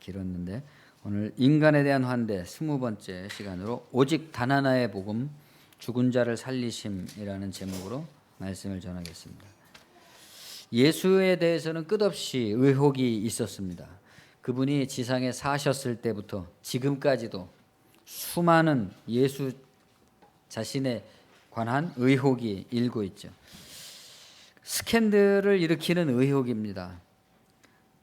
길었는데 오늘 인간에 대한 환대 20번째 시간으로 오직 단 하나의 복음 죽은 자를 살리심이라는 제목으로 말씀을 전하겠습니다. 예수에 대해서는 끝없이 의혹이 있었습니다. 그분이 지상에 사셨을 때부터 지금까지도 수많은 예수 자신에 관한 의혹이 일고 있죠. 스캔들을 일으키는 의혹입니다.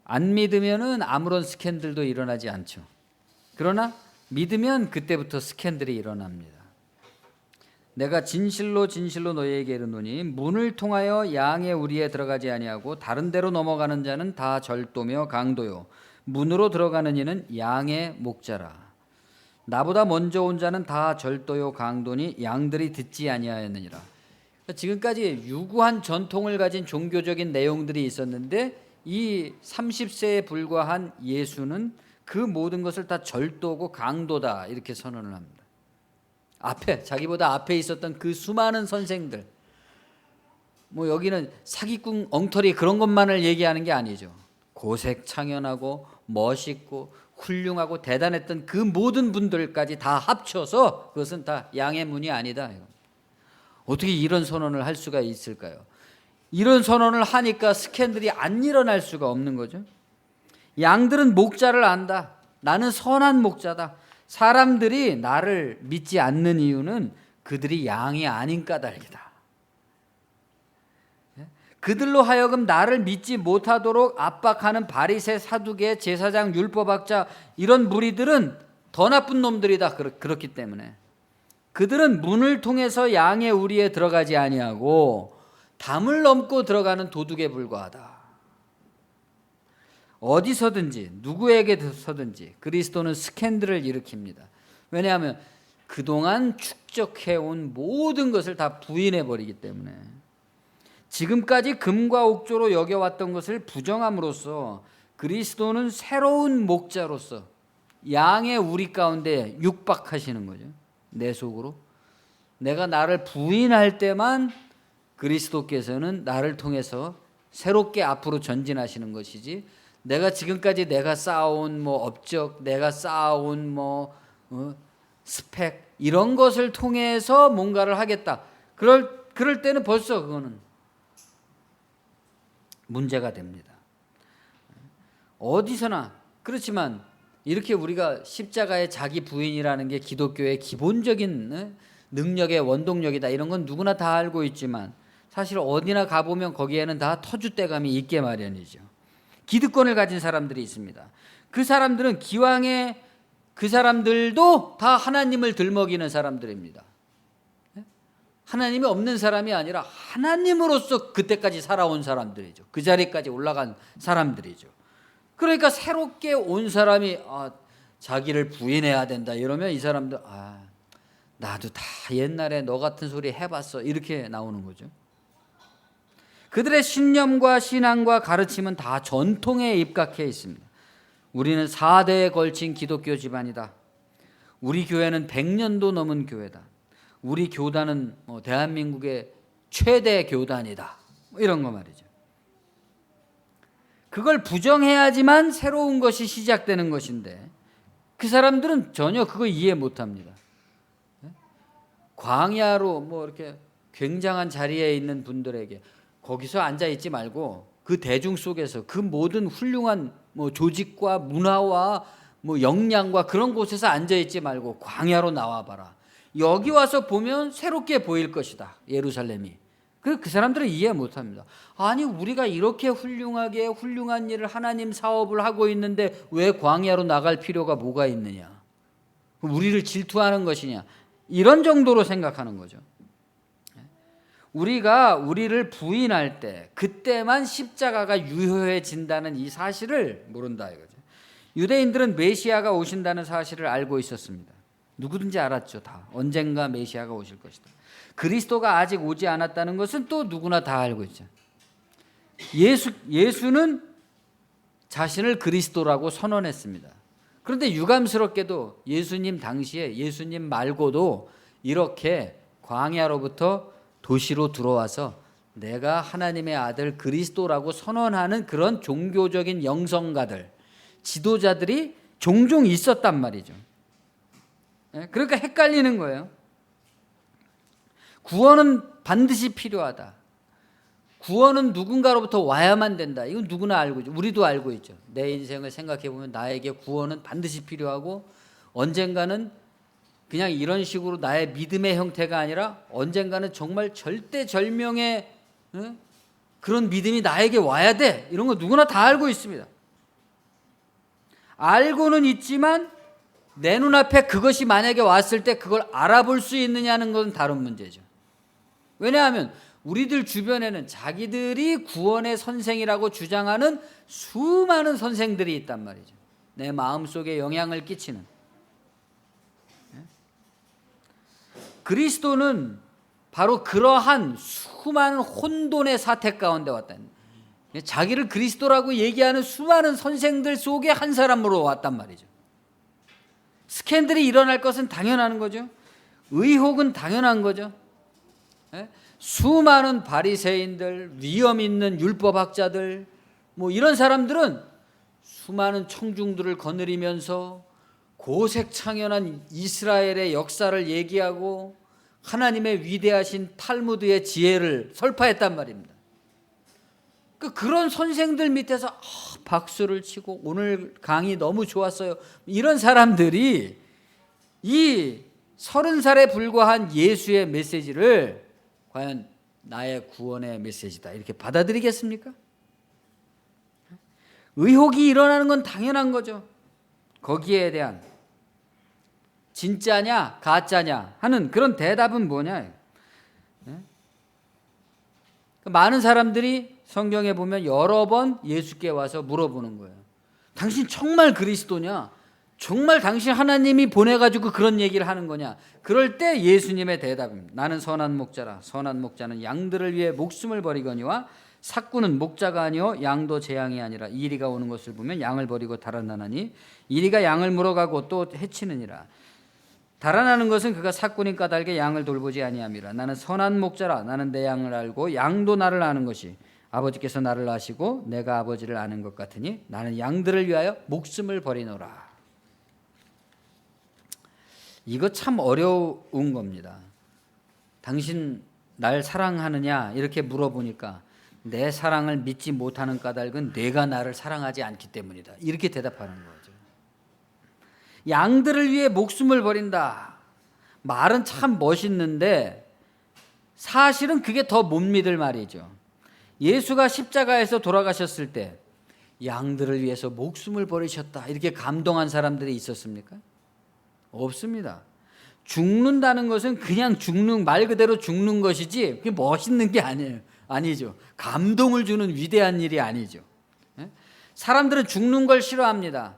안 믿으면은 아무런 스캔들도 일어나지 않죠. 그러나 믿으면 그때부터 스캔들이 일어납니다. 내가 진실로 진실로 너희에게 이르노니 문을 통하여 양의 우리에 들어가지 아니하고 다른 데로 넘어가는 자는 다 절도며 강도요 문으로 들어가는 이는 양의 목자라. 나보다 먼저 온 자는 다 절도요 강도니 양들이 듣지 아니하였느니라. 지금까지 유구한 전통을 가진 종교적인 내용들이 있었는데 이 30세에 불과한 예수는 그 모든 것을 다 절도고 강도다 이렇게 선언을 합니다. 자기보다 앞에 있었던 그 수많은 선생들, 여기는 사기꾼 엉터리 그런 것만을 얘기하는 게 아니죠. 고색 창연하고 멋있고 훌륭하고 대단했던 그 모든 분들까지 다 합쳐서 그것은 다 양의 문이 아니다. 어떻게 이런 선언을 할 수가 있을까요? 이런 선언을 하니까 스캔들이 안 일어날 수가 없는 거죠. 양들은 목자를 안다. 나는 선한 목자다. 사람들이 나를 믿지 않는 이유는 그들이 양이 아닌 까닭이다. 그들로 하여금 나를 믿지 못하도록 압박하는 바리새, 사두개, 제사장, 율법학자 이런 무리들은 더 나쁜 놈들이다. 그렇기 때문에 그들은 문을 통해서 양의 우리에 들어가지 아니하고 담을 넘고 들어가는 도둑에 불과하다. 어디서든지 누구에게서든지 그리스도는 스캔들을 일으킵니다. 왜냐하면 그동안 축적해온 모든 것을 다 부인해버리기 때문에 지금까지 금과 옥조로 여겨왔던 것을 부정함으로써 그리스도는 새로운 목자로서 양의 우리 가운데 육박하시는 거죠. 내 속으로 내가 나를 부인할 때만 그리스도께서는 나를 통해서 새롭게 앞으로 전진하시는 것이지, 내가 지금까지 내가 쌓아온 업적, 내가 쌓아온 스펙 이런 것을 통해서 뭔가를 하겠다. 그럴 때는 벌써 그거는 문제가 됩니다. 어디서나 그렇지만 이렇게 우리가 십자가의 자기 부인이라는 게 기독교의 기본적인 능력의 원동력이다 이런 건 누구나 다 알고 있지만 사실 어디나 가보면 거기에는 다 터줏대감이 있게 마련이죠. 기득권을 가진 사람들이 있습니다. 그 사람들은 기왕에 그 사람들도 다 하나님을 들먹이는 사람들입니다. 하나님이 없는 사람이 아니라 하나님으로서 그때까지 살아온 사람들이죠. 그 자리까지 올라간 사람들이죠. 그러니까 새롭게 온 사람이 자기를 부인해야 된다 이러면 이 사람들 나도 다 옛날에 너 같은 소리 해봤어 이렇게 나오는 거죠. 그들의 신념과 신앙과 가르침은 다 전통에 입각해 있습니다. 우리는 4대에 걸친 기독교 집안이다. 우리 교회는 100년도 넘은 교회다. 우리 교단은 대한민국의 최대 교단이다. 이런 거 말이죠. 그걸 부정해야지만 새로운 것이 시작되는 것인데 그 사람들은 전혀 그거 이해 못합니다. 광야로 이렇게 굉장한 자리에 있는 분들에게 거기서 앉아 있지 말고 그 대중 속에서 그 모든 훌륭한 조직과 문화와 역량과 그런 곳에서 앉아 있지 말고 광야로 나와 봐라. 여기 와서 보면 새롭게 보일 것이다. 예루살렘이. 그 사람들은 이해 못합니다. 아니 우리가 이렇게 훌륭하게 훌륭한 일을 하나님 사업을 하고 있는데 왜 광야로 나갈 필요가 뭐가 있느냐. 우리를 질투하는 것이냐. 이런 정도로 생각하는 거죠. 우리가 우리를 부인할 때 그때만 십자가가 유효해진다는 이 사실을 모른다 이거죠. 유대인들은 메시아가 오신다는 사실을 알고 있었습니다. 누구든지 알았죠. 다 언젠가 메시아가 오실 것이다. 그리스도가 아직 오지 않았다는 것은 또 누구나 다 알고 있죠. 예수는 자신을 그리스도라고 선언했습니다. 그런데 유감스럽게도 예수님 당시에 예수님 말고도 이렇게 광야로부터 도시로 들어와서 내가 하나님의 아들 그리스도라고 선언하는 그런 종교적인 영성가들, 지도자들이 종종 있었단 말이죠. 그러니까 헷갈리는 거예요. 구원은 반드시 필요하다. 구원은 누군가로부터 와야만 된다. 이건 누구나 알고 있죠. 우리도 알고 있죠. 내 인생을 생각해 보면 나에게 구원은 반드시 필요하고 언젠가는 그냥 이런 식으로 나의 믿음의 형태가 아니라 언젠가는 정말 절대절명의 그런 믿음이 나에게 와야 돼. 이런 거 누구나 다 알고 있습니다. 알고는 있지만 내 눈앞에 그것이 만약에 왔을 때 그걸 알아볼 수 있느냐는 건 다른 문제죠. 왜냐하면 우리들 주변에는 자기들이 구원의 선생이라고 주장하는 수많은 선생들이 있단 말이죠. 내 마음속에 영향을 끼치는. 그리스도는 바로 그러한 수많은 혼돈의 사태 가운데 왔다. 자기를 그리스도라고 얘기하는 수많은 선생들 속에 한 사람으로 왔단 말이죠. 스캔들이 일어날 것은 당연한 거죠. 의혹은 당연한 거죠. 수많은 바리새인들, 위험 있는 율법학자들, 뭐 이런 사람들은 수많은 청중들을 거느리면서 고색창연한 이스라엘의 역사를 얘기하고 하나님의 위대하신 탈무드의 지혜를 설파했단 말입니다. 그런 선생들 밑에서 박수를 치고 오늘 강의 너무 좋았어요. 이런 사람들이 이 30살에 불과한 예수의 메시지를 과연 나의 구원의 메시지다 이렇게 받아들이겠습니까? 의혹이 일어나는 건 당연한 거죠. 거기에 대한 진짜냐 가짜냐 하는 그런 대답은 뭐냐. 많은 사람들이 성경에 보면 여러 번 예수께 와서 물어보는 거예요. 당신 정말 그리스도냐? 정말 당신 하나님이 보내가지고 그런 얘기를 하는 거냐? 그럴 때 예수님의 대답입니다. 나는 선한 목자라. 선한 목자는 양들을 위해 목숨을 버리거니와 삭구는 목자가 아니요 양도 제 양이 아니라 이리가 오는 것을 보면 양을 버리고 달아나나니 이리가 양을 물어가고 또 해치느니라. 달아나는 것은 그가 삭구니 까닭에 양을 돌보지 아니함이라. 나는 선한 목자라. 나는 내 양을 알고 양도 나를 아는 것이 아버지께서 나를 아시고 내가 아버지를 아는 것 같으니 나는 양들을 위하여 목숨을 버리노라. 이거 참 어려운 겁니다. 당신 날 사랑하느냐 이렇게 물어보니까 내 사랑을 믿지 못하는 까닭은 내가 나를 사랑하지 않기 때문이다. 이렇게 대답하는 거죠. 양들을 위해 목숨을 버린다. 말은 참 멋있는데 사실은 그게 더 못 믿을 말이죠. 예수가 십자가에서 돌아가셨을 때 양들을 위해서 목숨을 버리셨다 이렇게 감동한 사람들이 있었습니까? 없습니다. 죽는다는 것은 그냥 죽는 말 그대로 죽는 것이지 그게 멋있는 게 아니죠. 감동을 주는 위대한 일이 아니죠. 사람들은 죽는 걸 싫어합니다.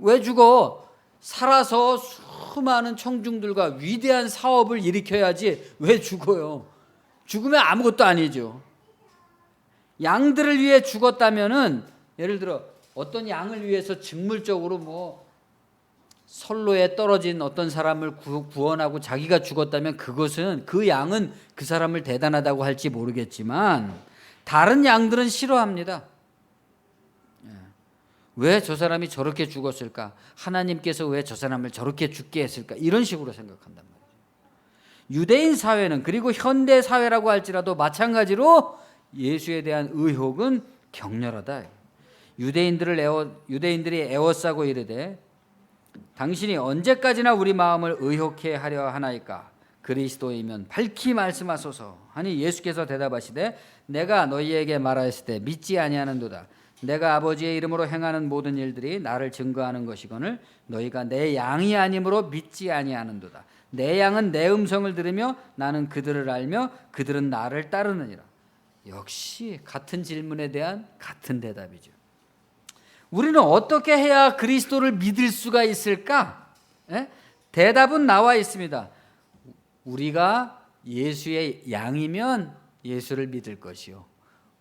왜 죽어? 살아서 수많은 청중들과 위대한 사업을 일으켜야지 왜 죽어요? 죽으면 아무것도 아니죠. 양들을 위해 죽었다면은 예를 들어 어떤 양을 위해서 직물적으로 뭐 선로에 떨어진 어떤 사람을 구원하고 자기가 죽었다면 그것은 그 양은 그 사람을 대단하다고 할지 모르겠지만 다른 양들은 싫어합니다. 왜 저 사람이 저렇게 죽었을까? 하나님께서 왜 저 사람을 저렇게 죽게 했을까? 이런 식으로 생각한단 말이에요. 유대인 사회는 그리고 현대 사회라고 할지라도 마찬가지로 예수에 대한 의혹은 격렬하다. 유대인들이 애워싸고 이르되 당신이 언제까지나 우리 마음을 의혹해 하려 하나이까? 그리스도이면 밝히 말씀하소서 하니 예수께서 대답하시되 내가 너희에게 말하였을 때 믿지 아니하는도다. 내가 아버지의 이름으로 행하는 모든 일들이 나를 증거하는 것이거늘 너희가 내 양이 아니므로 믿지 아니하는도다. 내 양은 내 음성을 들으며 나는 그들을 알며 그들은 나를 따르느니라. 역시 같은 질문에 대한 같은 대답이죠. 우리는 어떻게 해야 그리스도를 믿을 수가 있을까? 대답은 나와 있습니다. 우리가 예수의 양이면 예수를 믿을 것이요.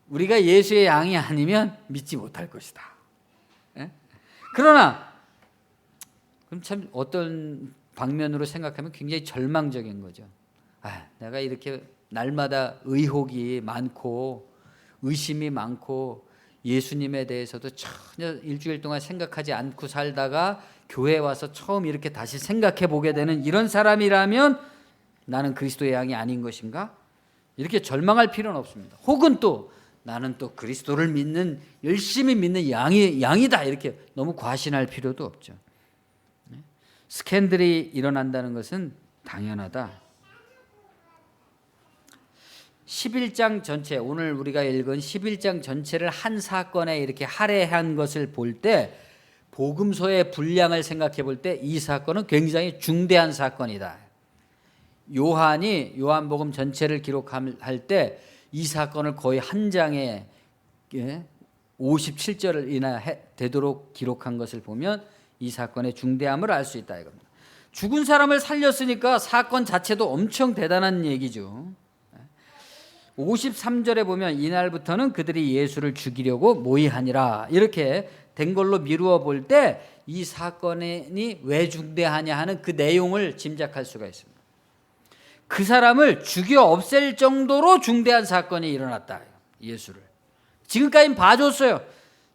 우리가 예수의 양이 아니면 믿지 못할 것이다. 그러나 그럼 참 어떤 방면으로 생각하면 굉장히 절망적인 거죠. 내가 이렇게 날마다 의혹이 많고 의심이 많고 예수님에 대해서도 전혀 일주일 동안 생각하지 않고 살다가 교회에 와서 처음 이렇게 다시 생각해 보게 되는 이런 사람이라면 나는 그리스도의 양이 아닌 것인가? 이렇게 절망할 필요는 없습니다. 혹은 또 나는 또 그리스도를 믿는, 열심히 믿는 양이다, 이렇게 너무 과신할 필요도 없죠. 스캔들이 일어난다는 것은 당연하다. 11장 전체, 오늘 우리가 읽은 11장 전체를 한 사건에 이렇게 할애한 것을 볼 때, 복음서의 분량을 생각해 볼 때 이 사건은 굉장히 중대한 사건이다. 요한이 요한복음 전체를 기록할 때 이 사건을 거의 한 장에 57절이나 되도록 기록한 것을 보면 이 사건의 중대함을 알 수 있다 이겁니다. 죽은 사람을 살렸으니까 사건 자체도 엄청 대단한 얘기죠. 53절에 보면 이날부터는 그들이 예수를 죽이려고 모의하니라, 이렇게 된 걸로 미루어 볼 때 이 사건이 왜 중대하냐 하는 그 내용을 짐작할 수가 있습니다. 그 사람을 죽여 없앨 정도로 중대한 사건이 일어났다. 예수를 지금까지는 봐줬어요.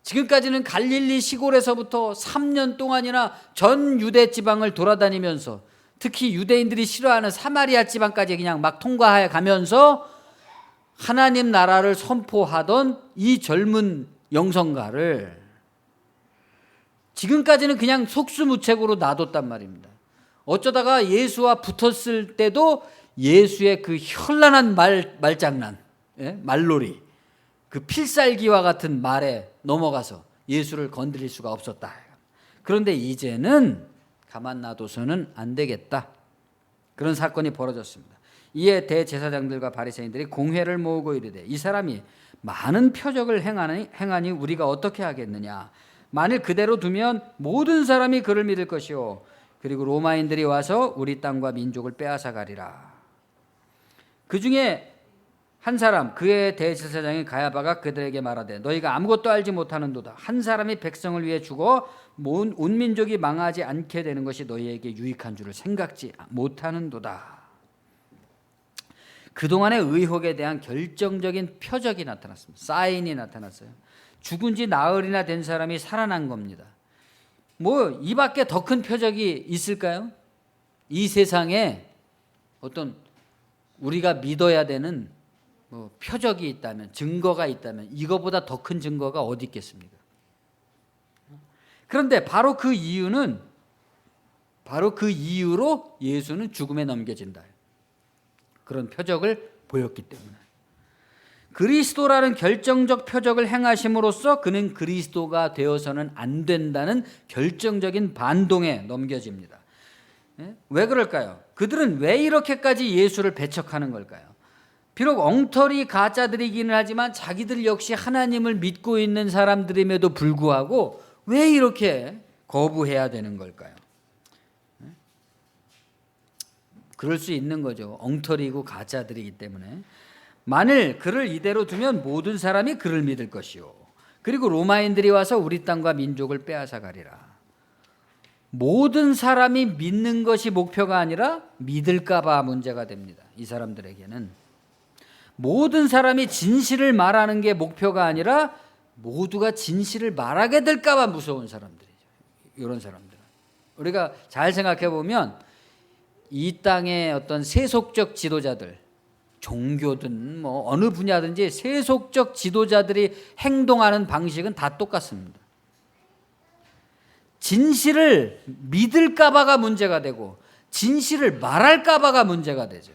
지금까지는 갈릴리 시골에서부터 3년 동안이나 전 유대 지방을 돌아다니면서 특히 유대인들이 싫어하는 사마리아 지방까지 그냥 막 통과해 가면서 하나님 나라를 선포하던 이 젊은 영성가를 지금까지는 그냥 속수무책으로 놔뒀단 말입니다. 어쩌다가 예수와 붙었을 때도 예수의 그 현란한 말장난, 말놀이, 그 필살기와 같은 말에 넘어가서 예수를 건드릴 수가 없었다. 그런데 이제는 가만 놔둬서는 안 되겠다. 그런 사건이 벌어졌습니다. 이에 대제사장들과 바리새인들이 공회를 모으고 이르되 이 사람이 많은 표적을 행하니 우리가 어떻게 하겠느냐. 만일 그대로 두면 모든 사람이 그를 믿을 것이요 그리고 로마인들이 와서 우리 땅과 민족을 빼앗아 가리라. 그 중에 한 사람, 그의 대제사장인 가야바가 그들에게 말하되 너희가 아무것도 알지 못하는도다. 한 사람이 백성을 위해 죽어 온 민족이 망하지 않게 되는 것이 너희에게 유익한 줄을 생각지 못하는도다. 그동안의 의혹에 대한 결정적인 표적이 나타났습니다. 사인이 나타났어요. 죽은 지 나흘이나 된 사람이 살아난 겁니다. 뭐 이 밖에 더 큰 표적이 있을까요? 이 세상에 어떤 우리가 믿어야 되는 표적이 있다면, 증거가 있다면 이거보다 더 큰 증거가 어디 있겠습니까? 그런데 바로 그 이유로 예수는 죽음에 넘겨진다. 그런 표적을 보였기 때문에. 그리스도라는 결정적 표적을 행하심으로써 그는 그리스도가 되어서는 안 된다는 결정적인 반동에 넘겨집니다. 왜 그럴까요? 그들은 왜 이렇게까지 예수를 배척하는 걸까요? 비록 엉터리 가짜들이기는 하지만 자기들 역시 하나님을 믿고 있는 사람들임에도 불구하고 왜 이렇게 거부해야 되는 걸까요? 그럴 수 있는 거죠. 엉터리고 가짜들이기 때문에. 만일 그를 이대로 두면 모든 사람이 그를 믿을 것이요 그리고 로마인들이 와서 우리 땅과 민족을 빼앗아 가리라. 모든 사람이 믿는 것이 목표가 아니라 믿을까 봐 문제가 됩니다. 이 사람들에게는 모든 사람이 진실을 말하는 게 목표가 아니라 모두가 진실을 말하게 될까 봐 무서운 사람들이죠. 이런 사람들은 우리가 잘 생각해 보면 이 땅의 어떤 세속적 지도자들, 종교든 뭐 어느 분야든지 세속적 지도자들이 행동하는 방식은 다 똑같습니다. 진실을 믿을까 봐가 문제가 되고 진실을 말할까 봐가 문제가 되죠.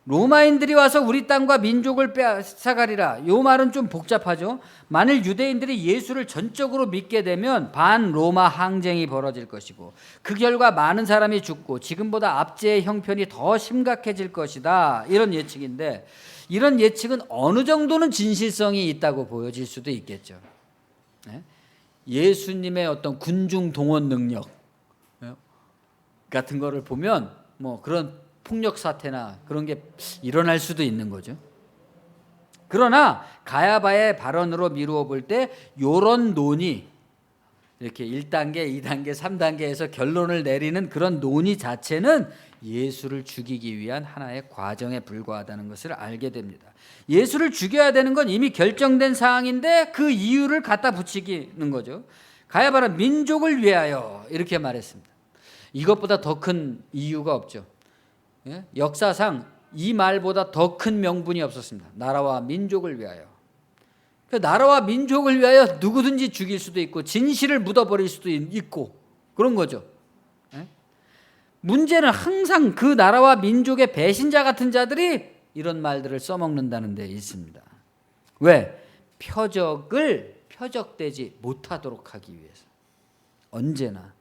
로마인들이 와서 우리 땅과 민족을 빼앗아가리라. 이 말은 좀 복잡하죠. 만일 유대인들이 예수를 전적으로 믿게 되면 반로마 항쟁이 벌어질 것이고 그 결과 많은 사람이 죽고 지금보다 압제의 형편이 더 심각해질 것이다. 이런 예측인데 이런 예측은 어느 정도는 진실성이 있다고 보여질 수도 있겠죠. 예수님의 어떤 군중 동원 능력 같은 거를 보면 뭐 그런 폭력 사태나 그런 게 일어날 수도 있는 거죠. 그러나 가야바의 발언으로 미루어 볼 때 이런 논의, 이렇게 1단계, 2단계, 3단계에서 결론을 내리는 그런 논의 자체는 예수를 죽이기 위한 하나의 과정에 불과하다는 것을 알게 됩니다. 예수를 죽여야 되는 건 이미 결정된 사항인데 그 이유를 갖다 붙이는 거죠. 가야바라 민족을 위하여 이렇게 말했습니다. 이것보다 더 큰 이유가 없죠. 역사상 이 말보다 더 큰 명분이 없었습니다. 나라와 민족을 위하여. 나라와 민족을 위하여 누구든지 죽일 수도 있고 진실을 묻어버릴 수도 있고 그런 거죠. 문제는 항상 그 나라와 민족의 배신자 같은 자들이 이런 말들을 써먹는다는 데 있습니다. 왜? 표적되지 못하도록 하기 위해서. 언제나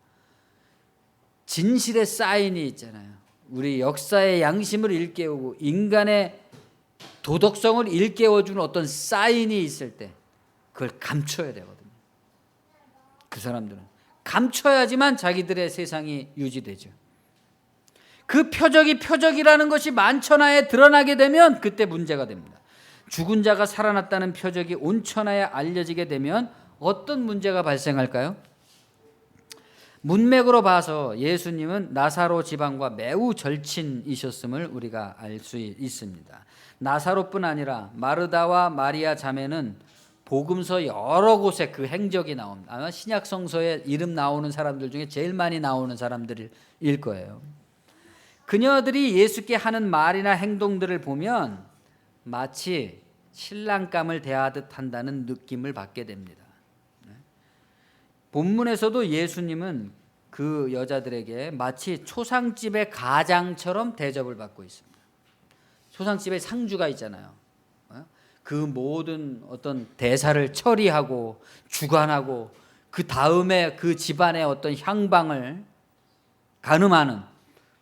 진실의 사인이 있잖아요. 우리 역사의 양심을 일깨우고 인간의 도덕성을 일깨워주는 어떤 사인이 있을 때 그걸 감춰야 되거든요. 그 사람들은 감춰야지만 자기들의 세상이 유지되죠. 그 표적이 표적이라는 것이 만천하에 드러나게 되면 그때 문제가 됩니다. 죽은 자가 살아났다는 표적이 온 천하에 알려지게 되면 어떤 문제가 발생할까요? 문맥으로 봐서 예수님은 나사로 지방과 매우 절친이셨음을 우리가 알 수 있습니다. 나사로뿐 아니라 마르다와 마리아 자매는 복음서 여러 곳에 그 행적이 나옵니다. 아마 신약 성서에 이름 나오는 사람들 중에 제일 많이 나오는 사람들일 거예요. 그녀들이 예수께 하는 말이나 행동들을 보면 마치 신랑감을 대하듯 한다는 느낌을 받게 됩니다. 본문에서도 예수님은 그 여자들에게 마치 초상집의 가장처럼 대접을 받고 있습니다. 초상집에 상주가 있잖아요. 그 모든 어떤 대사를 처리하고 주관하고 그 다음에 그 집안의 어떤 향방을 가늠하는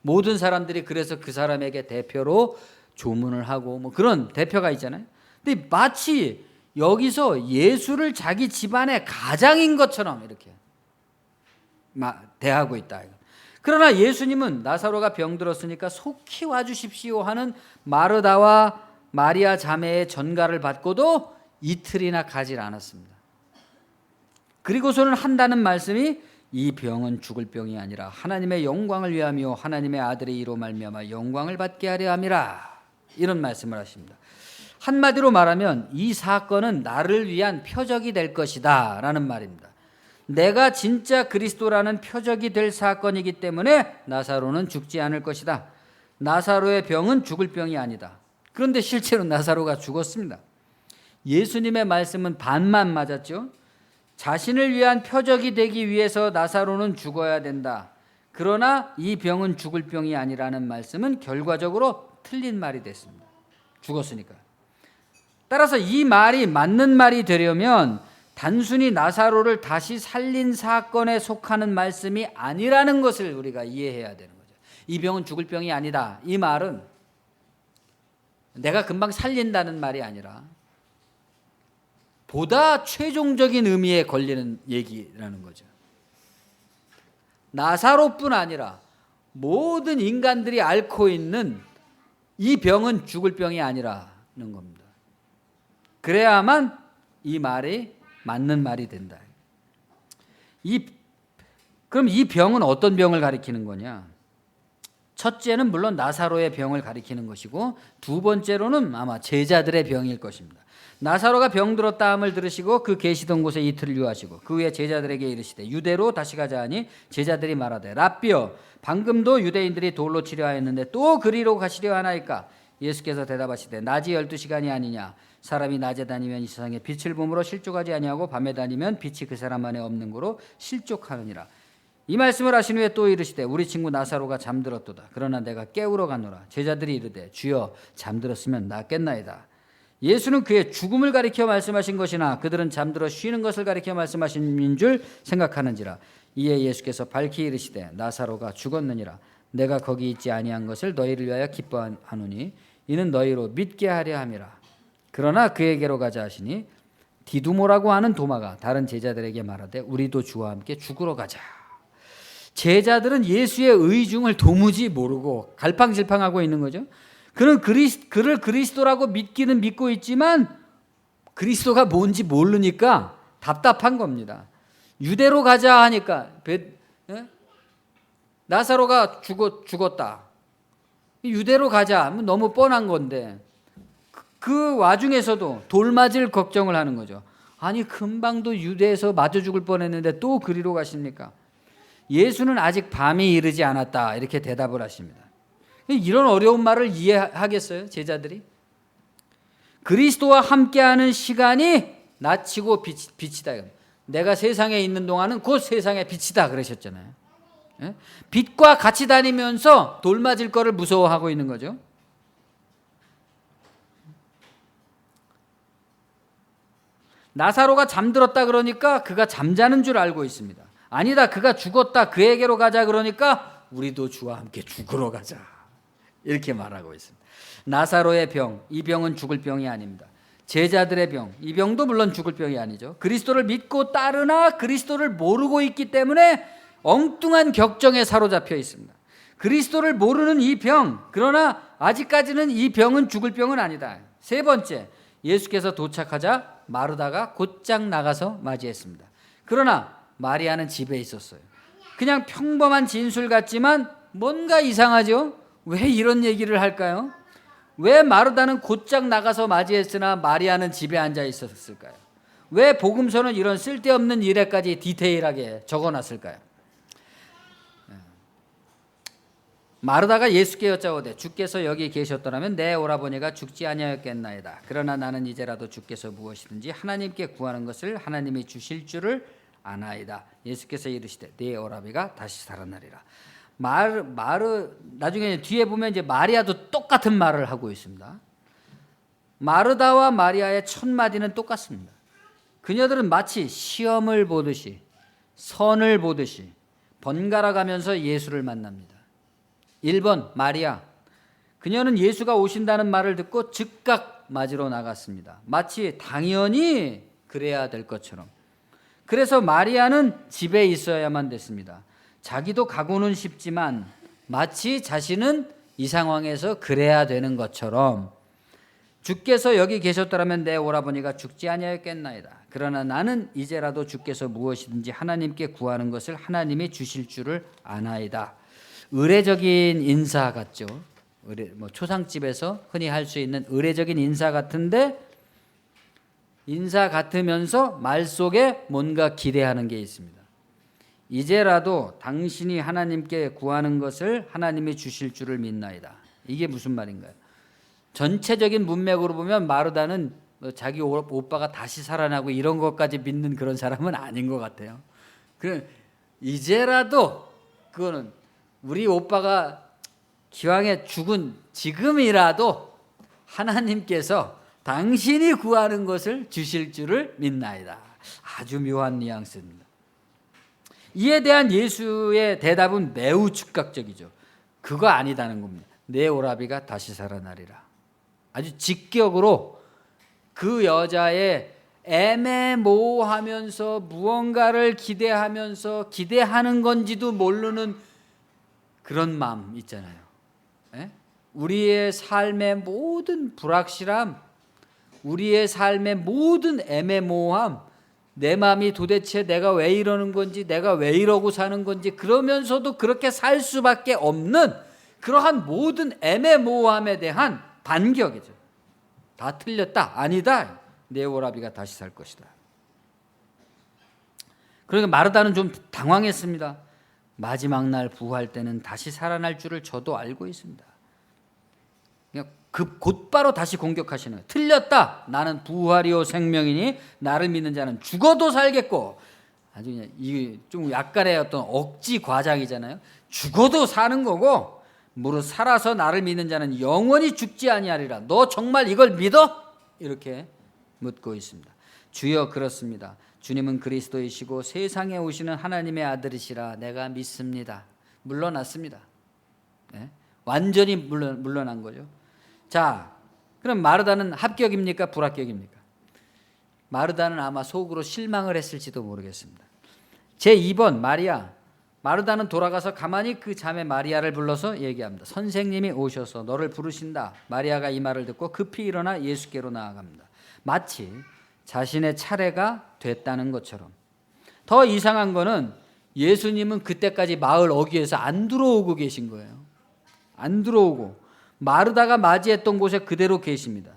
모든 사람들이 그래서 그 사람에게 대표로 조문을 하고 뭐 그런 대표가 있잖아요. 근데 마치 여기서 예수를 자기 집안의 가장인 것처럼 이렇게 대하고 있다. 그러나 예수님은 나사로가 병들었으니까 속히 와주십시오 하는 마르다와 마리아 자매의 전가를 받고도 이틀이나 가질 않았습니다. 그리고서는 한다는 말씀이 이 병은 죽을 병이 아니라 하나님의 영광을 위하며 하나님의 아들의 이로 말미암아 영광을 받게 하려 함이라, 이런 말씀을 하십니다. 한마디로 말하면 이 사건은 나를 위한 표적이 될 것이다 라는 말입니다. 내가 진짜 그리스도라는 표적이 될 사건이기 때문에 나사로는 죽지 않을 것이다. 나사로의 병은 죽을 병이 아니다. 그런데 실제로 나사로가 죽었습니다. 예수님의 말씀은 반만 맞았죠. 자신을 위한 표적이 되기 위해서 나사로는 죽어야 된다. 그러나 이 병은 죽을 병이 아니라는 말씀은 결과적으로 틀린 말이 됐습니다. 죽었으니까. 따라서 이 말이 맞는 말이 되려면 단순히 나사로를 다시 살린 사건에 속하는 말씀이 아니라는 것을 우리가 이해해야 되는 거죠. 이 병은 죽을 병이 아니다. 이 말은 내가 금방 살린다는 말이 아니라 보다 최종적인 의미에 걸리는 얘기라는 거죠. 나사로뿐 아니라 모든 인간들이 앓고 있는 이 병은 죽을 병이 아니라는 겁니다. 그래야만 이 말이 맞는 말이 된다. 그럼 이 병은 어떤 병을 가리키는 거냐? 첫째는 물론 나사로의 병을 가리키는 것이고 두 번째로는 아마 제자들의 병일 것입니다. 나사로가 병들었다 함을 들으시고 그 계시던 곳에 이틀을 유하시고 그 후에 제자들에게 이르시되 유대로 다시 가자 하니 제자들이 말하되 랍비여 방금도 유대인들이 돌로 치려 하였는데 또 그리로 가시려 하나이까? 예수께서 대답하시되 낮이 12시간이 아니냐? 사람이 낮에 다니면 이 세상에 빛을 보므로 실족하지 아니하고 밤에 다니면 빛이 그 사람 안에 없는 거로 실족하느니라. 이 말씀을 하신 후에 또 이르시되 우리 친구 나사로가 잠들었도다. 그러나 내가 깨우러 가노라. 제자들이 이르되 주여 잠들었으면 낫겠나이다. 예수는 그의 죽음을 가리켜 말씀하신 것이나 그들은 잠들어 쉬는 것을 가리켜 말씀하신 줄 생각하는지라. 이에 예수께서 밝히 이르시되 나사로가 죽었느니라. 내가 거기 있지 아니한 것을 너희를 위하여 기뻐하노니 이는 너희로 믿게 하려 함이라. 그러나 그에게로 가자 하시니 디두모라고 하는 도마가 다른 제자들에게 말하되 우리도 주와 함께 죽으러 가자. 제자들은 예수의 의중을 도무지 모르고 갈팡질팡하고 있는 거죠. 그는 그를 그리스도라고 믿기는 믿고 있지만 그리스도가 뭔지 모르니까 답답한 겁니다. 유대로 가자 하니까 나사로가 죽었다. 유대로 가자 하면 너무 뻔한 건데 그 와중에서도 돌 맞을 걱정을 하는 거죠. 아니 금방도 유대에서 맞아 죽을 뻔했는데 또 그리로 가십니까? 예수는 아직 밤이 이르지 않았다 이렇게 대답을 하십니다. 이런 어려운 말을 이해하겠어요? 제자들이? 그리스도와 함께하는 시간이 낯이고 빛이다. 내가 세상에 있는 동안은 곧 세상의 빛이다 그러셨잖아요. 빛과 같이 다니면서 돌 맞을 거를 무서워하고 있는 거죠. 나사로가 잠들었다 그러니까 그가 잠자는 줄 알고 있습니다. 아니다, 그가 죽었다, 그에게로 가자 그러니까 우리도 주와 함께 죽으러 가자 이렇게 말하고 있습니다. 나사로의 병, 이 병은 죽을 병이 아닙니다. 제자들의 병, 이 병도 물론 죽을 병이 아니죠. 그리스도를 믿고 따르나 그리스도를 모르고 있기 때문에 엉뚱한 격정에 사로잡혀 있습니다. 그리스도를 모르는 이 병, 그러나 아직까지는 이 병은 죽을 병은 아니다. 세 번째, 예수께서 도착하자 마르다가 곧장 나가서 맞이했습니다. 그러나 마리아는 집에 있었어요. 그냥 평범한 진술 같지만 뭔가 이상하죠? 왜 이런 얘기를 할까요? 왜 마르다는 곧장 나가서 맞이했으나 마리아는 집에 앉아 있었을까요? 왜 복음서는 이런 쓸데없는 일에까지 디테일하게 적어놨을까요? 마르다가 예수께 여짜오되 주께서 여기 계셨더라면 내 오라버니가 죽지 아니하였겠나이다. 그러나 나는 이제라도 주께서 무엇이든지 하나님께 구하는 것을 하나님이 주실 줄을 아나이다. 예수께서 이르시되 네 오라비가 다시 살아나리라. 나중에 뒤에 보면 이제 마리아도 똑같은 말을 하고 있습니다. 마르다와 마리아의 첫 마디는 똑같습니다. 그녀들은 마치 시험을 보듯이 선을 보듯이 번갈아 가면서 예수를 만납니다. 1번 마리아, 그녀는 예수가 오신다는 말을 듣고 즉각 맞으러 나갔습니다. 마치 당연히 그래야 될 것처럼. 그래서 마리아는 집에 있어야만 됐습니다. 자기도 가고는 싶지만 마치 자신은 이 상황에서 그래야 되는 것처럼 주께서 여기 계셨더라면 내 오라버니가 죽지 아니하였겠나이다. 그러나 나는 이제라도 주께서 무엇이든지 하나님께 구하는 것을 하나님이 주실 줄을 아나이다. 의례적인 인사 같죠. 초상집에서 흔히 할 수 있는 의례적인 인사 같은데 인사 같으면서 말 속에 뭔가 기대하는 게 있습니다. 이제라도 당신이 하나님께 구하는 것을 하나님이 주실 줄을 믿나이다. 이게 무슨 말인가요? 전체적인 문맥으로 보면 마르다는 자기 오빠가 다시 살아나고 이런 것까지 믿는 그런 사람은 아닌 것 같아요. 이제라도 그거는 우리 오빠가 기왕에 죽은 지금이라도 하나님께서 당신이 구하는 것을 주실 줄을 믿나이다. 아주 묘한 뉘앙스입니다. 이에 대한 예수의 대답은 매우 즉각적이죠. 그거 아니다는 겁니다. 내 오라비가 다시 살아나리라. 아주 직격으로 그 여자의 애매모호하면서 무언가를 기대하면서 기대하는 건지도 모르는 그런 마음 있잖아요. 우리의 삶의 모든 불확실함, 우리의 삶의 모든 애매모호함, 내 마음이 도대체 내가 왜 이러는 건지, 내가 왜 이러고 사는 건지, 그러면서도 그렇게 살 수밖에 없는 그러한 모든 애매모호함에 대한 반격이죠. 다 틀렸다, 아니다, 내 오라비가 다시 살 것이다. 그러니까 마르다는 좀 당황했습니다. 마지막 날 부활 때는 다시 살아날 줄을 저도 알고 있습니다. 그냥 곧바로 다시 공격하시는 거예요. 틀렸다. 나는 부활이요 생명이니 나를 믿는 자는 죽어도 살겠고, 아주 그냥 이게 좀 약간의 어떤 억지 과장이잖아요. 죽어도 사는 거고, 무릇 살아서 나를 믿는 자는 영원히 죽지 아니하리라. 너 정말 이걸 믿어? 이렇게 묻고 있습니다. 주여 그렇습니다. 주님은 그리스도이시고 세상에 오시는 하나님의 아들이시라 내가 믿습니다. 물러났습니다. 네? 완전히 물러난 거죠. 자, 그럼 마르다는 합격입니까? 불합격입니까? 마르다는 아마 속으로 실망을 했을지도 모르겠습니다. 제2번 마리아. 마르다는 돌아가서 가만히 그 자매 마리아를 불러서 얘기합니다. 선생님이 오셔서 너를 부르신다. 마리아가 이 말을 듣고 급히 일어나 예수께로 나아갑니다. 마치 자신의 차례가 됐다는 것처럼. 더 이상한 거는 예수님은 그때까지 마을 어귀에서 안 들어오고 계신 거예요. 안 들어오고 마르다가 맞이했던 곳에 그대로 계십니다.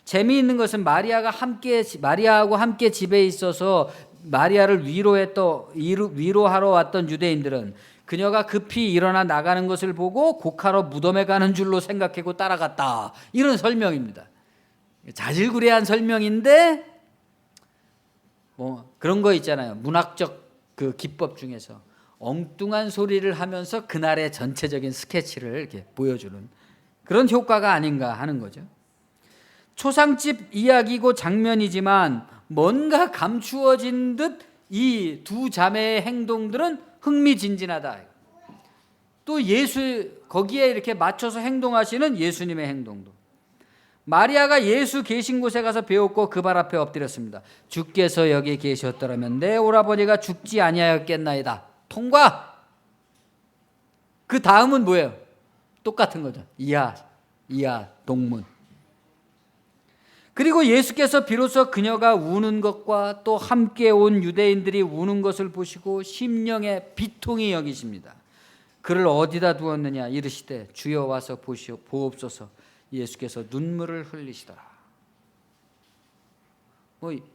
재미있는 것은 마리아하고 함께 집에 있어서 마리아를 위로하러 왔던 유대인들은 그녀가 급히 일어나 나가는 것을 보고 곡하러 무덤에 가는 줄로 생각하고 따라갔다. 이런 설명입니다. 자질구레한 설명인데 뭐 그런 거 있잖아요. 문학적 그 기법 중에서 엉뚱한 소리를 하면서 그날의 전체적인 스케치를 이렇게 보여주는 그런 효과가 아닌가 하는 거죠. 초상집 이야기고 장면이지만 뭔가 감추어진 듯 이 두 자매의 행동들은 흥미진진하다. 또 거기에 이렇게 맞춰서 행동하시는 예수님의 행동도. 마리아가 예수 계신 곳에 가서 배웠고 그 발 앞에 엎드렸습니다. 주께서 여기 계셨더라면 내 오라버니가 죽지 아니하였겠나이다. 통과. 그 다음은 뭐예요? 똑같은 거죠. 이하 동문. 그리고 예수께서 비로소 그녀가 우는 것과 또 함께 온 유대인들이 우는 것을 보시고 심령에 비통히 여기십니다. 그를 어디다 두었느냐 이르시되 주여 와서 보옵소서. 예수께서 눈물을 흘리시더라.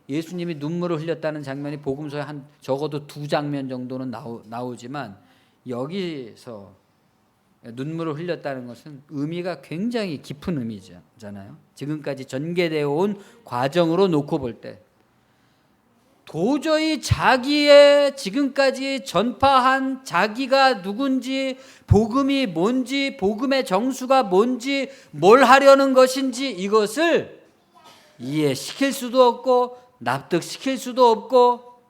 예수님이 눈물을 흘렸다는 장면이 복음서에 한 적어도 2장면 정도는 나오지만 여기서 눈물을 흘렸다는 것은 의미가 굉장히 깊은 의미잖아요. 지금까지 전개되어 온 과정으로 놓고 볼 때 도저히 자기의 지금까지 전파한 자기가 누군지, 복음이 뭔지, 복음의 정수가 뭔지, 뭘 하려는 것인지 이것을 이해시킬 수도 없고 납득시킬 수도 없고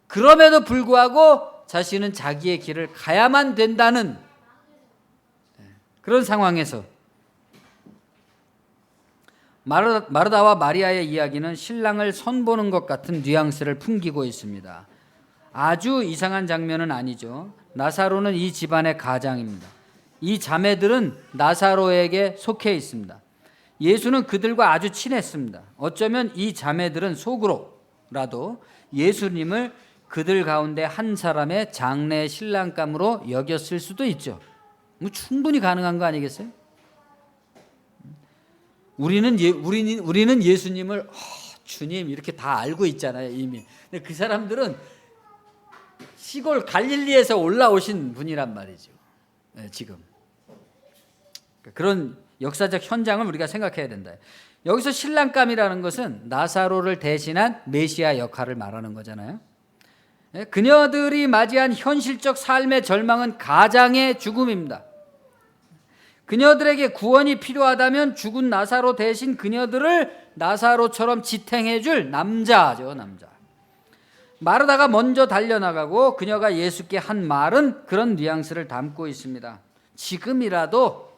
그럼에도 불구하고 자신은 자기의 길을 가야만 된다는 그런 상황에서 마르다와 마리아의 이야기는 신랑을 선보는 것 같은 뉘앙스를 풍기고 있습니다. 아주 이상한 장면은 아니죠. 나사로는 이 집안의 가장입니다. 이 자매들은 나사로에게 속해 있습니다. 예수는 그들과 아주 친했습니다. 어쩌면 이 자매들은 속으로라도 예수님을 그들 가운데 한 사람의 장래 신랑감으로 여겼을 수도 있죠. 뭐 충분히 가능한 거 아니겠어요? 우리는 예수님을 주님 이렇게 다 알고 있잖아요 이미. 근데 그 사람들은 시골 갈릴리에서 올라오신 분이란 말이죠. 지금 그런 역사적 현장을 우리가 생각해야 된다. 여기서 신랑감이라는 것은 나사로를 대신한 메시아 역할을 말하는 거잖아요. 그녀들이 맞이한 현실적 삶의 절망은 가장의 죽음입니다. 그녀들에게 구원이 필요하다면 죽은 나사로 대신 그녀들을 나사로처럼 지탱해 줄 남자죠, 남자. 마르다가 먼저 달려나가고 그녀가 예수께 한 말은 그런 뉘앙스를 담고 있습니다. 지금이라도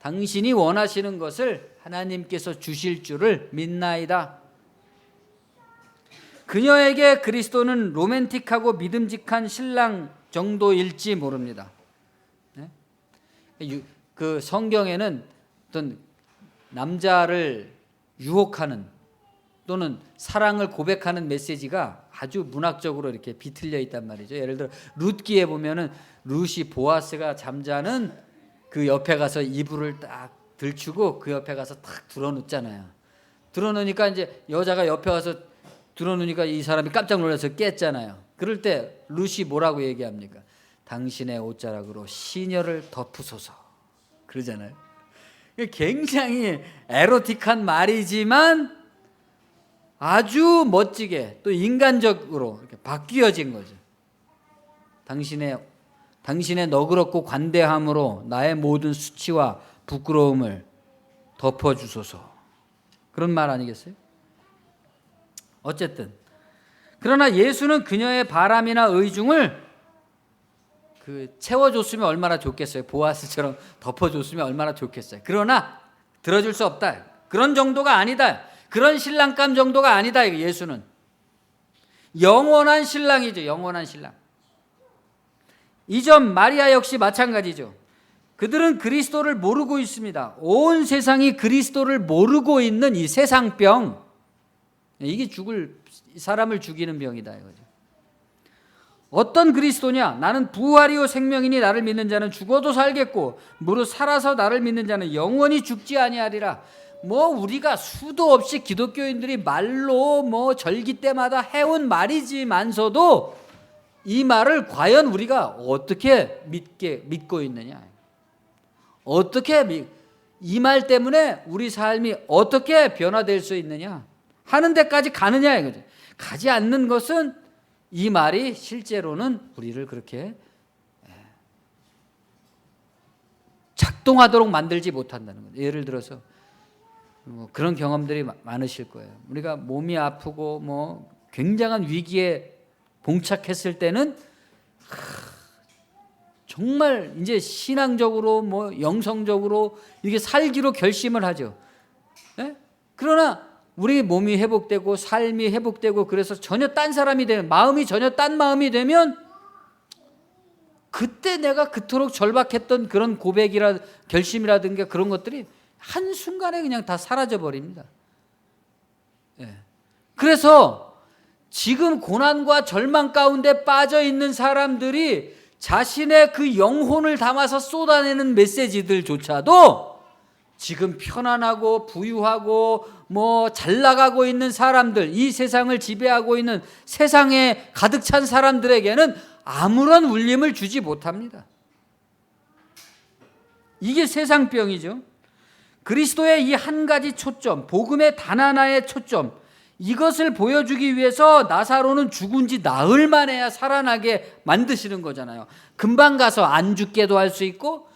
당신이 원하시는 것을 하나님께서 주실 줄을 믿나이다. 그녀에게 그리스도는 로맨틱하고 믿음직한 신랑 정도일지 모릅니다. 그 성경에는 어떤 남자를 유혹하는 또는 사랑을 고백하는 메시지가 아주 문학적으로 이렇게 비틀려 있단 말이죠. 예를 들어 룻기에 보면은 룻이 보아스가 잠자는 그 옆에 가서 이불을 딱 들추고 그 옆에 가서 딱 들어눕잖아요. 들어놓으니까 이제 여자가 옆에 와서 들어놓으니까 이 사람이 깜짝 놀라서 깼잖아요. 그럴 때 룻이 뭐라고 얘기합니까? 당신의 옷자락으로 시녀를 덮으소서. 그러잖아요. 굉장히 에로틱한 말이지만 아주 멋지게 또 인간적으로 이렇게 바뀌어진 거죠. 당신의 너그럽고 관대함으로 나의 모든 수치와 부끄러움을 덮어주소서. 그런 말 아니겠어요? 어쨌든 그러나 예수는 그녀의 바람이나 의중을 채워줬으면 얼마나 좋겠어요. 보아스처럼 덮어줬으면 얼마나 좋겠어요. 그러나 들어줄 수 없다. 그런 정도가 아니다. 그런 신랑감 정도가 아니다. 예수는 영원한 신랑이죠. 영원한 신랑. 이 점 마리아 역시 마찬가지죠. 그들은 그리스도를 모르고 있습니다. 온 세상이 그리스도를 모르고 있는 이 세상병, 이게 사람을 죽이는 병이다 이거죠. 어떤 그리스도냐? 나는 부활이요 생명이니 나를 믿는 자는 죽어도 살겠고 무릇 살아서 나를 믿는 자는 영원히 죽지 아니하리라. 뭐 우리가 수도 없이 기독교인들이 말로 뭐 절기 때마다 해온 말이지만서도 이 말을 과연 우리가 어떻게 믿고 있느냐? 어떻게 이 말 때문에 우리 삶이 어떻게 변화될 수 있느냐 하는 데까지 가느냐 이거죠. 가지 않는 것은 이 말이 실제로는 우리를 그렇게 작동하도록 만들지 못한다는 거예요. 예를 들어서 그런 경험들이 많으실 거예요. 우리가 몸이 아프고 뭐 굉장한 위기에 봉착했을 때는 정말 이제 신앙적으로 뭐 영성적으로 이게 살기로 결심을 하죠. 네? 그러나 우리 몸이 회복되고 삶이 회복되고 그래서 전혀 딴 사람이 되는 마음이 전혀 딴 마음이 되면 그때 내가 그토록 절박했던 그런 고백이라 결심이라든가 그런 것들이 한순간에 그냥 다 사라져 버립니다. 네. 그래서 지금 고난과 절망 가운데 빠져 있는 사람들이 자신의 그 영혼을 담아서 쏟아내는 메시지들조차도 지금 편안하고 부유하고 뭐 잘 나가고 있는 사람들, 이 세상을 지배하고 있는 세상에 가득 찬 사람들에게는 아무런 울림을 주지 못합니다. 이게 세상병이죠. 그리스도의 이 한 가지 초점, 복음의 단 하나의 초점, 이것을 보여주기 위해서 나사로는 죽은 지 나흘 만에야 살아나게 만드시는 거잖아요. 금방 가서 안 죽게도 할 수 있고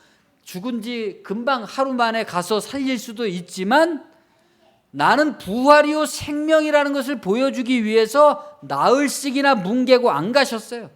죽은 지 금방 하루 만에 가서 살릴 수도 있지만 나는 부활이요 생명이라는 것을 보여주기 위해서 나흘씩이나 뭉개고 안 가셨어요.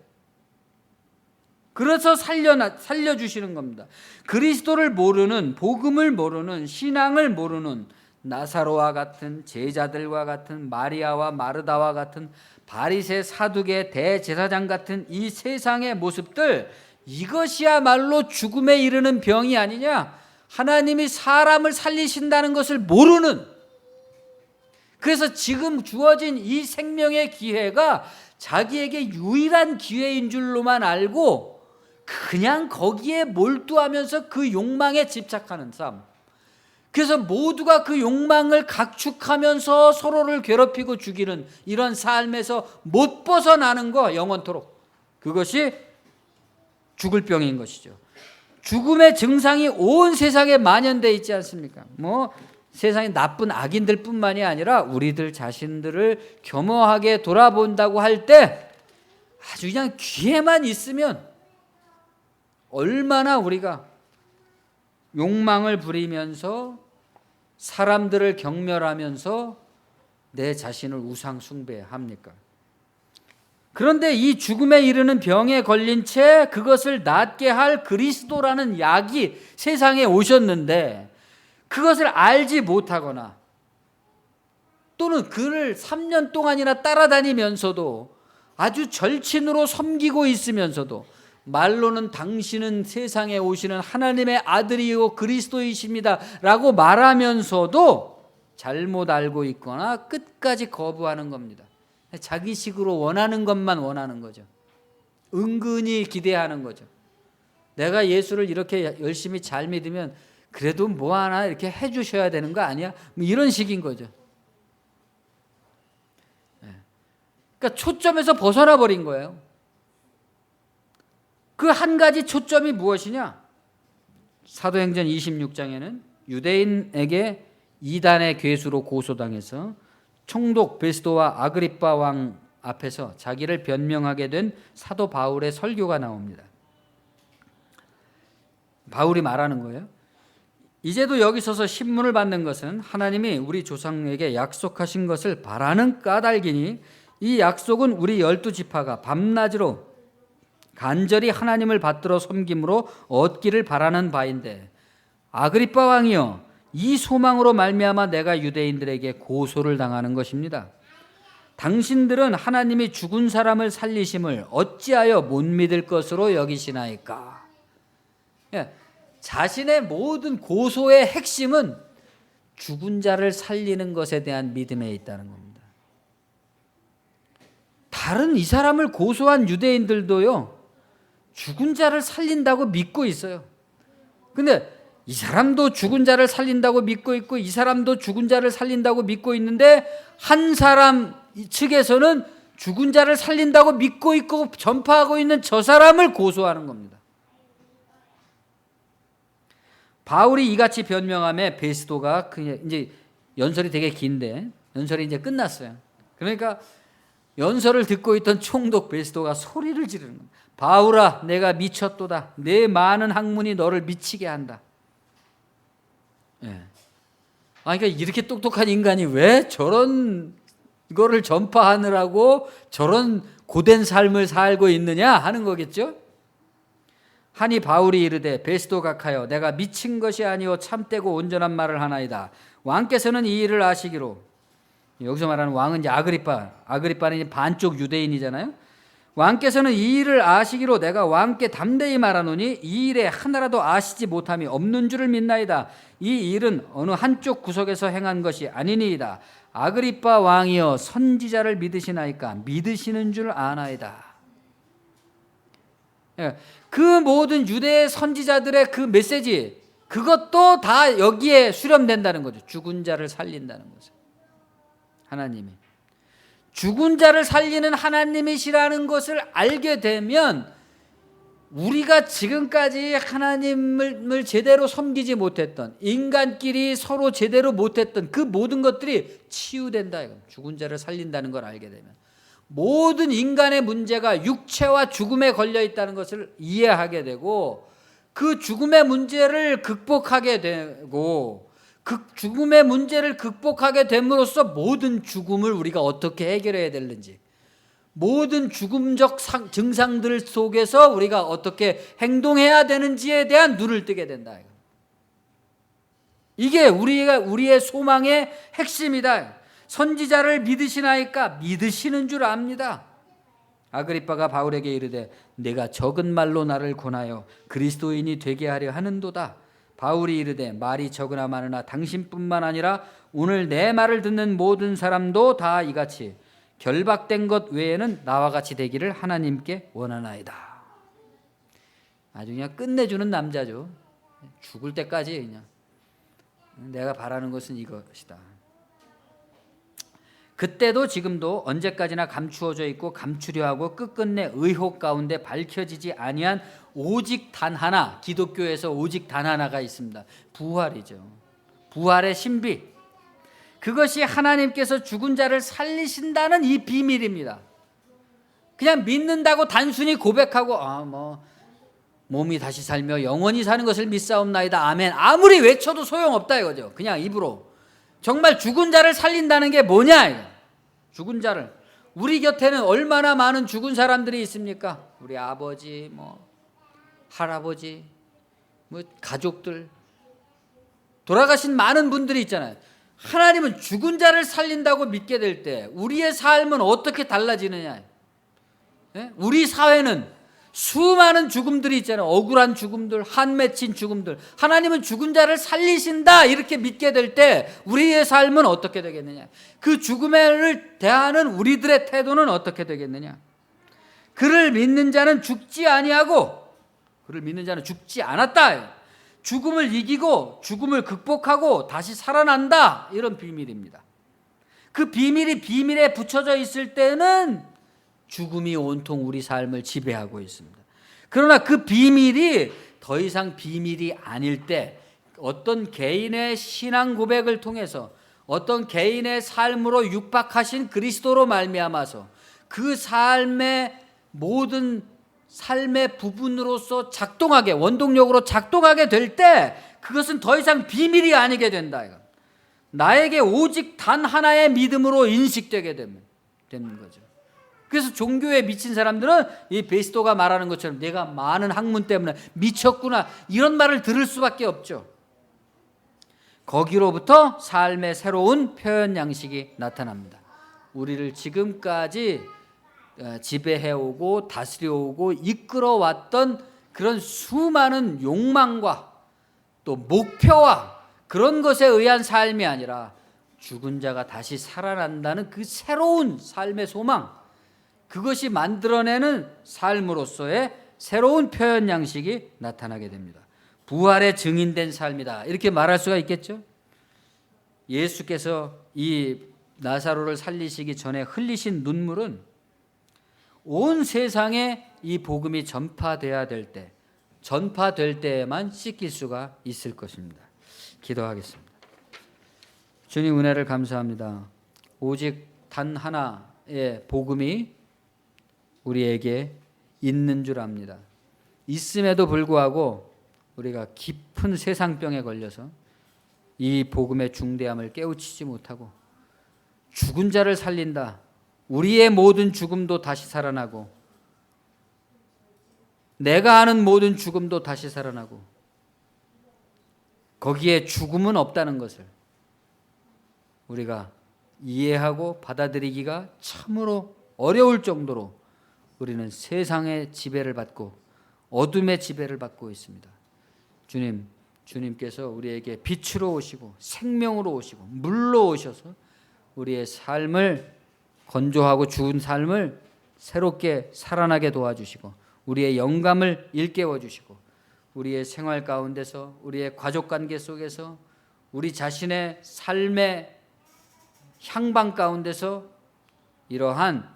그래서 살려주시는 겁니다. 그리스도를 모르는, 복음을 모르는, 신앙을 모르는 나사로와 같은 제자들과 같은 마리아와 마르다와 같은 바리새 사두개 대제사장 같은 이 세상의 모습들, 이것이야말로 죽음에 이르는 병이 아니냐? 하나님이 사람을 살리신다는 것을 모르는, 그래서 지금 주어진 이 생명의 기회가 자기에게 유일한 기회인 줄로만 알고 그냥 거기에 몰두하면서 그 욕망에 집착하는 삶. 그래서 모두가 그 욕망을 각축하면서 서로를 괴롭히고 죽이는 이런 삶에서 못 벗어나는 거, 영원토록. 그것이 죽을 병인 것이죠. 죽음의 증상이 온 세상에 만연되어 있지 않습니까? 뭐 세상에 나쁜 악인들 뿐만이 아니라 우리들 자신들을 겸허하게 돌아본다고 할 때 아주 그냥 귀에만 있으면 얼마나 우리가 욕망을 부리면서 사람들을 경멸하면서 내 자신을 우상 숭배합니까? 그런데 이 죽음에 이르는 병에 걸린 채 그것을 낫게 할 그리스도라는 약이 세상에 오셨는데 그것을 알지 못하거나 또는 그를 3년 동안이나 따라다니면서도 아주 절친으로 섬기고 있으면서도 말로는 당신은 세상에 오시는 하나님의 아들이요 그리스도이십니다 라고 말하면서도 잘못 알고 있거나 끝까지 거부하는 겁니다. 자기식으로 원하는 것만 원하는 거죠. 은근히 기대하는 거죠. 내가 예수를 이렇게 열심히 잘 믿으면 그래도 뭐 하나 이렇게 해주셔야 되는 거 아니야? 뭐 이런 식인 거죠. 그러니까 초점에서 벗어나 버린 거예요. 그 한 가지 초점이 무엇이냐? 사도행전 26장에는 유대인에게 이단의 괴수로 고소당해서 총독 베스도와 아그리빠 왕 앞에서 자기를 변명하게 된 사도 바울의 설교가 나옵니다. 바울이 말하는 거예요. 이제도 여기 서서 신문을 받는 것은 하나님이 우리 조상에게 약속하신 것을 바라는 까닭이니 이 약속은 우리 12지파가 밤낮으로 간절히 하나님을 받들어 섬김으로 얻기를 바라는 바인데 아그리빠 왕이여 이 소망으로 말미암아 내가 유대인들에게 고소를 당하는 것입니다. 당신들은 하나님이 죽은 사람을 살리심을 어찌하여 못 믿을 것으로 여기시나이까? 자신의 모든 고소의 핵심은 죽은 자를 살리는 것에 대한 믿음에 있다는 겁니다. 다 다른 이 사람을 고소한 유대인들도요, 죽은 자를 살린다고 믿고 있어요. 근데 이 사람도 죽은 자를 살린다고 믿고 있고 이 사람도 죽은 자를 살린다고 믿고 있는데 한 사람 측에서는 죽은 자를 살린다고 믿고 있고 전파하고 있는 저 사람을 고소하는 겁니다. 바울이 이같이 변명함에 베스도가 이제 연설이 되게 긴데 연설이 이제 끝났어요. 그러니까 연설을 듣고 있던 총독 베스도가 소리를 지르는 겁니다. 바울아, 내가 미쳤도다. 내 많은 학문이 너를 미치게 한다. 예. 그러니까 이렇게 똑똑한 인간이 왜 저런 거를 전파하느라고 저런 고된 삶을 살고 있느냐 하는 거겠죠. 하니 바울이 이르되 베스도 각하여 내가 미친 것이 아니오 참되고 온전한 말을 하나이다. 왕께서는 이 일을 아시기로. 여기서 말하는 왕은 이제 아그리빠는 이제 반쪽 유대인이잖아요. 왕께서는 이 일을 아시기로 내가 왕께 담대히 말하노니 이 일에 하나라도 아시지 못함이 없는 줄을 믿나이다. 이 일은 어느 한쪽 구석에서 행한 것이 아니니이다. 아그리빠 왕이여 선지자를 믿으시나이까? 믿으시는 줄 아나이다. 그 모든 유대 선지자들의 그 메시지, 그것도 다 여기에 수렴된다는 거죠. 죽은 자를 살린다는 거죠. 하나님이 죽은 자를 살리는 하나님이시라는 것을 알게 되면 우리가 지금까지 하나님을 제대로 섬기지 못했던, 인간끼리 서로 제대로 못했던 그 모든 것들이 치유된다. 죽은 자를 살린다는 걸 알게 되면 모든 인간의 문제가 육체와 죽음에 걸려 있다는 것을 이해하게 되고 그 죽음의 문제를 극복하게 되고 그 죽음의 문제를 극복하게 됨으로써 모든 죽음을 우리가 어떻게 해결해야 되는지, 모든 죽음적 증상들 속에서 우리가 어떻게 행동해야 되는지에 대한 눈을 뜨게 된다. 이게 우리의 소망의 핵심이다. 선지자를 믿으시나이까? 믿으시는 줄 압니다. 아그리빠가 바울에게 이르되 내가 적은 말로 나를 권하여 그리스도인이 되게 하려 하는도다. 바울이 이르되 말이 적으나 많으나 당신뿐만 아니라 오늘 내 말을 듣는 모든 사람도 다 이같이 결박된 것 외에는 나와 같이 되기를 하나님께 원하나이다. 아주 그냥 끝내주는 남자죠. 죽을 때까지 그냥 내가 바라는 것은 이것이다. 그때도 지금도 언제까지나 감추어져 있고 감추려 하고 끝끝내 의혹 가운데 밝혀지지 아니한 오직 단 하나, 기독교에서 오직 단 하나가 있습니다. 부활이죠. 부활의 신비. 그것이 하나님께서 죽은 자를 살리신다는 이 비밀입니다. 그냥 믿는다고 단순히 고백하고 몸이 다시 살며 영원히 사는 것을 믿사옵나이다. 아멘. 아무리 외쳐도 소용없다 이거죠. 그냥 입으로. 정말 죽은 자를 살린다는 게 뭐냐? 죽은 자를. 우리 곁에는 얼마나 많은 죽은 사람들이 있습니까? 우리 아버지, 할아버지, 가족들, 돌아가신 많은 분들이 있잖아요. 하나님은 죽은 자를 살린다고 믿게 될 때 우리의 삶은 어떻게 달라지느냐? 우리 사회는 수많은 죽음들이 있잖아요. 억울한 죽음들, 한 맺힌 죽음들. 하나님은 죽은 자를 살리신다 이렇게 믿게 될 때 우리의 삶은 어떻게 되겠느냐? 그 죽음을 대하는 우리들의 태도는 어떻게 되겠느냐? 그를 믿는 자는 죽지 아니하고 그를 믿는 자는 죽지 않았다. 죽음을 이기고 죽음을 극복하고 다시 살아난다. 이런 비밀입니다. 그 비밀이 비밀에 붙여져 있을 때는 죽음이 온통 우리 삶을 지배하고 있습니다. 그러나 그 비밀이 더 이상 비밀이 아닐 때 어떤 개인의 신앙 고백을 통해서 어떤 개인의 삶으로 육박하신 그리스도로 말미암아서 그 삶의 모든 삶의 부분으로서 작동하게, 원동력으로 작동하게 될 때 그것은 더 이상 비밀이 아니게 된다. 나에게 오직 단 하나의 믿음으로 인식되게 되는 거죠. 그래서 종교에 미친 사람들은 이 베스도가 말하는 것처럼 내가 많은 학문 때문에 미쳤구나 이런 말을 들을 수밖에 없죠. 거기로부터 삶의 새로운 표현 양식이 나타납니다. 우리를 지금까지 지배해오고 다스려오고 이끌어왔던 그런 수많은 욕망과 또 목표와 그런 것에 의한 삶이 아니라 죽은 자가 다시 살아난다는 그 새로운 삶의 소망, 그것이 만들어내는 삶으로서의 새로운 표현 양식이 나타나게 됩니다. 부활의 증인된 삶이다, 이렇게 말할 수가 있겠죠. 예수께서 이 나사로를 살리시기 전에 흘리신 눈물은 온 세상에 이 복음이 전파돼야 될 때, 전파될 때에만 씻길 수가 있을 것입니다. 기도하겠습니다. 주님, 은혜를 감사합니다. 오직 단 하나의 복음이 우리에게 있는 줄 압니다. 있음에도 불구하고 우리가 깊은 세상병에 걸려서 이 복음의 중대함을 깨우치지 못하고, 죽은 자를 살린다, 우리의 모든 죽음도 다시 살아나고, 내가 아는 모든 죽음도 다시 살아나고, 거기에 죽음은 없다는 것을 우리가 이해하고 받아들이기가 참으로 어려울 정도로 우리는 세상의 지배를 받고 어둠의 지배를 받고 있습니다. 주님, 주님께서 우리에게 빛으로 오시고 생명으로 오시고 물로 오셔서 우리의 삶을, 건조하고 죽은 삶을 새롭게 살아나게 도와주시고, 우리의 영감을 일깨워 주시고, 우리의 생활 가운데서, 우리의 가족관계 속에서, 우리 자신의 삶의 향방 가운데서 이러한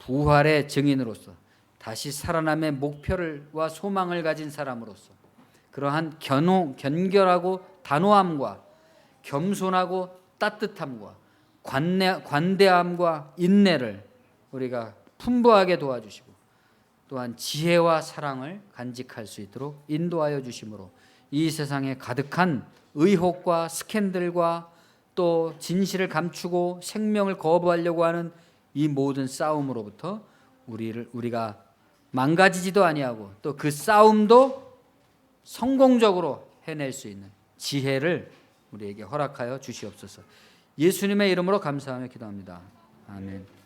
부활의 증인으로서, 다시 살아남의 목표와 소망을 가진 사람으로서, 그러한 견결하고 단호함과 겸손하고 따뜻함과 관대함과 인내를 우리가 풍부하게 도와주시고, 또한 지혜와 사랑을 간직할 수 있도록 인도하여 주심으로, 이 세상에 가득한 의혹과 스캔들과 또 진실을 감추고 생명을 거부하려고 하는 이 모든 싸움으로부터 우리가 망가지지도 아니하고, 또 그 싸움도 성공적으로 해낼 수 있는 지혜를 우리에게 허락하여 주시옵소서. 예수님의 이름으로 감사하며 기도합니다. 아멘.